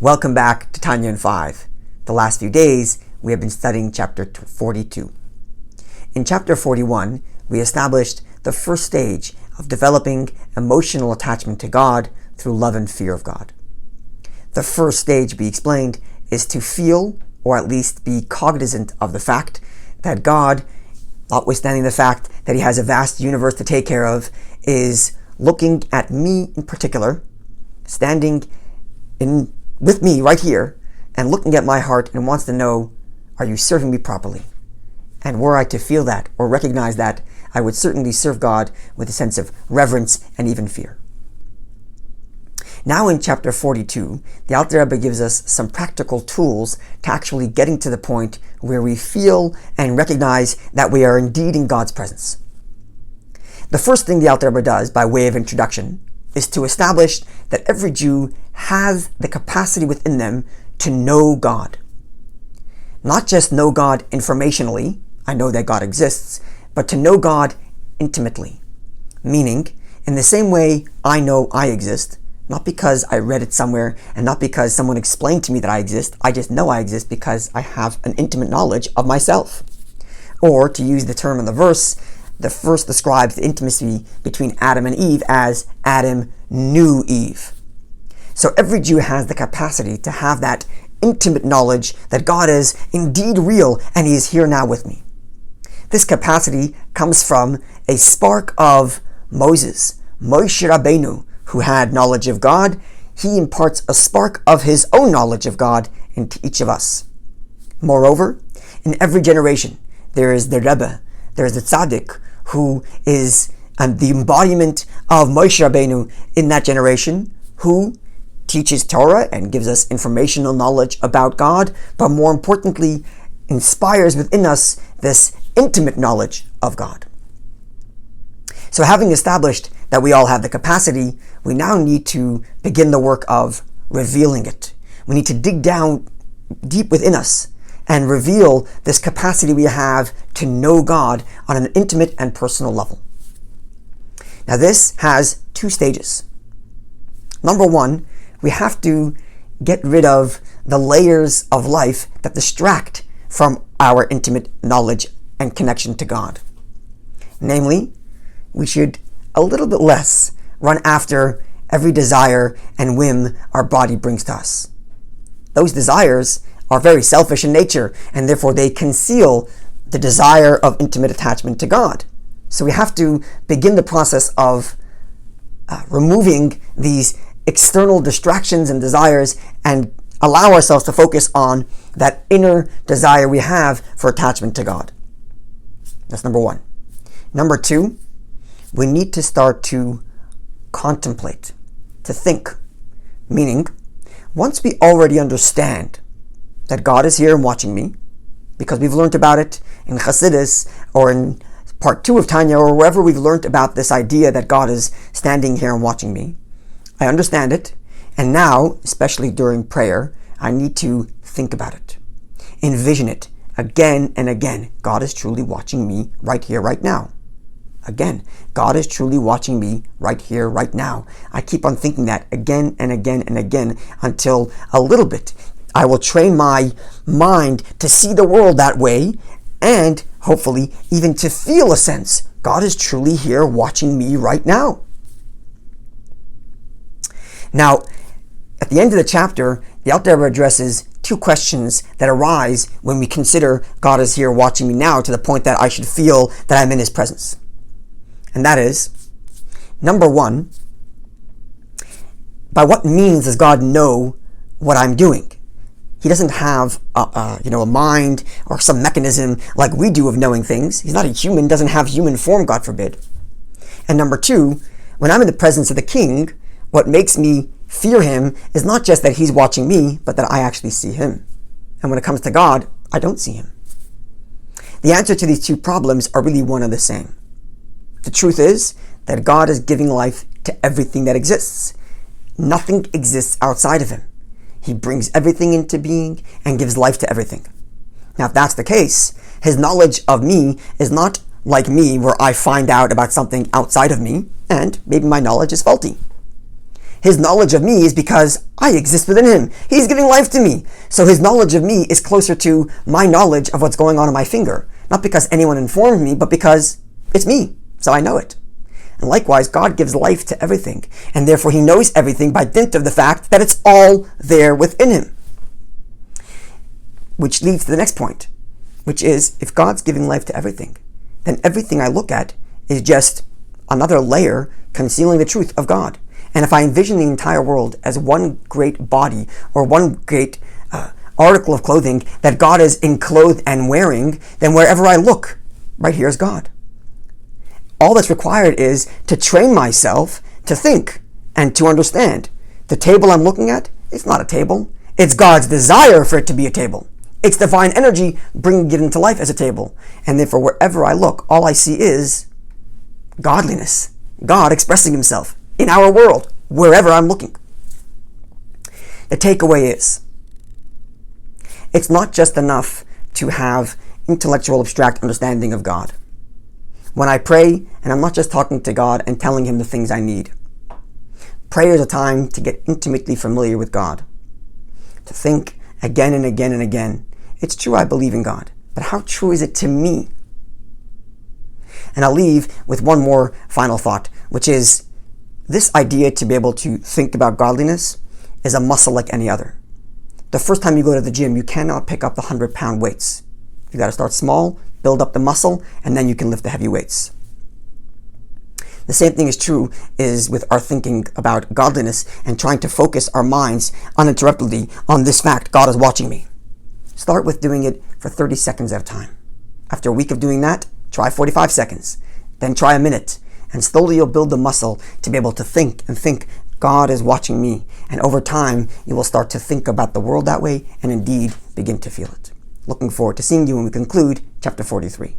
Welcome back to Tanya in 5. The last few days, we have been studying chapter 42. In chapter 41, we established the first stage of developing emotional attachment to God through love and fear of God. The first stage, we explained, is to feel, or at least be cognizant of the fact that God, notwithstanding the fact that He has a vast universe to take care of, is looking at me in particular, standing with me right here, and looking at my heart and wants to know, are you serving me properly? And were I to feel that or recognize that, I would certainly serve God with a sense of reverence and even fear. Now in chapter 42, the Alter Rebbe gives us some practical tools to actually getting to the point where we feel and recognize that we are indeed in God's presence. The first thing the Alter Rebbe does, by way of introduction, is to establish that every Jew has the capacity within them to know God. Not just know God informationally, I know that God exists, but to know God intimately. Meaning, in the same way I know I exist, not because I read it somewhere and not because someone explained to me that I exist, I just know I exist because I have an intimate knowledge of myself. Or, to use the term in the verse describes the intimacy between Adam and Eve as Adam knew Eve. So every Jew has the capacity to have that intimate knowledge that God is indeed real and He is here now with me. This capacity comes from a spark of Moses, Moshe Rabbeinu, who had knowledge of God. He imparts a spark of his own knowledge of God into each of us. Moreover, in every generation, there is the Rebbe, there is the Tzaddik, who is the embodiment of Moshe Rabbeinu in that generation, who teaches Torah and gives us informational knowledge about God, but more importantly, inspires within us this intimate knowledge of God. So having established that we all have the capacity, we now need to begin the work of revealing it. We need to dig down deep within us and reveal this capacity we have to know God on an intimate and personal level. Now this has two stages. Number one, we have to get rid of the layers of life that distract from our intimate knowledge and connection to God. Namely, we should a little bit less run after every desire and whim our body brings to us. Those desires are very selfish in nature, and therefore they conceal the desire of intimate attachment to God. So we have to begin the process of removing these external distractions and desires and allow ourselves to focus on that inner desire we have for attachment to God. That's number one. Number two, we need to start to contemplate, to think. Meaning, once we already understand that God is here and watching me, because we've learned about it in Chassidus or in part 2 of Tanya or wherever we've learned about this idea that God is standing here and watching me, I understand it, and now, especially during prayer, I need to think about it. Envision it again and again. God is truly watching me right here, right now. Again, God is truly watching me right here, right now. I keep on thinking that again and again and again until a little bit I will train my mind to see the world that way and hopefully even to feel a sense God is truly here watching me right now. Now, at the end of the chapter, the Alter Rebbe addresses two questions that arise when we consider God is here watching me now to the point that I should feel that I'm in His presence. And that is, number one, by what means does God know what I'm doing? He doesn't have a mind or some mechanism like we do of knowing things. He's not a human, doesn't have human form, God forbid. And number two, when I'm in the presence of the King, what makes me fear Him is not just that He's watching me, but that I actually see Him. And when it comes to God, I don't see Him. The answer to these two problems are really one and the same. The truth is that God is giving life to everything that exists. Nothing exists outside of Him. He brings everything into being and gives life to everything. Now, if that's the case, His knowledge of me is not like me, where I find out about something outside of me, and maybe my knowledge is faulty. His knowledge of me is because I exist within him. He's giving life to me. So his knowledge of me is closer to my knowledge of what's going on my finger. Not because anyone informed me, but because it's me. So I know it. And likewise, God gives life to everything. And therefore he knows everything by dint of the fact that it's all there within him. Which leads to the next point, which is, if God's giving life to everything, then everything I look at is just another layer concealing the truth of God. And if I envision the entire world as one great body or one great article of clothing that God is enclothed and wearing, then wherever I look, right here is God. All that's required is to train myself to think and to understand. The table I'm looking at, it's not a table. It's God's desire for it to be a table. It's divine energy bringing it into life as a table. And therefore, wherever I look, all I see is godliness. God expressing himself in our world, wherever I'm looking. The takeaway is, it's not just enough to have intellectual abstract understanding of God. When I pray, and I'm not just talking to God and telling him the things I need. Prayer is a time to get intimately familiar with God. To think again and again and again, it's true I believe in God, but how true is it to me? And I'll leave with one more final thought, which is this idea to be able to think about godliness is a muscle like any other. The first time you go to the gym, you cannot pick up the 100-pound weights. You got to start small, build up the muscle, and then you can lift the heavy weights. The same thing is true is with our thinking about godliness and trying to focus our minds uninterruptedly on this fact: God is watching me. Start with doing it for 30 seconds at a time. After a week of doing that, try 45 seconds. Then try a minute. And slowly you'll build the muscle to be able to think and think, God is watching me. And over time, you will start to think about the world that way and indeed begin to feel it. Looking forward to seeing you when we conclude chapter 43.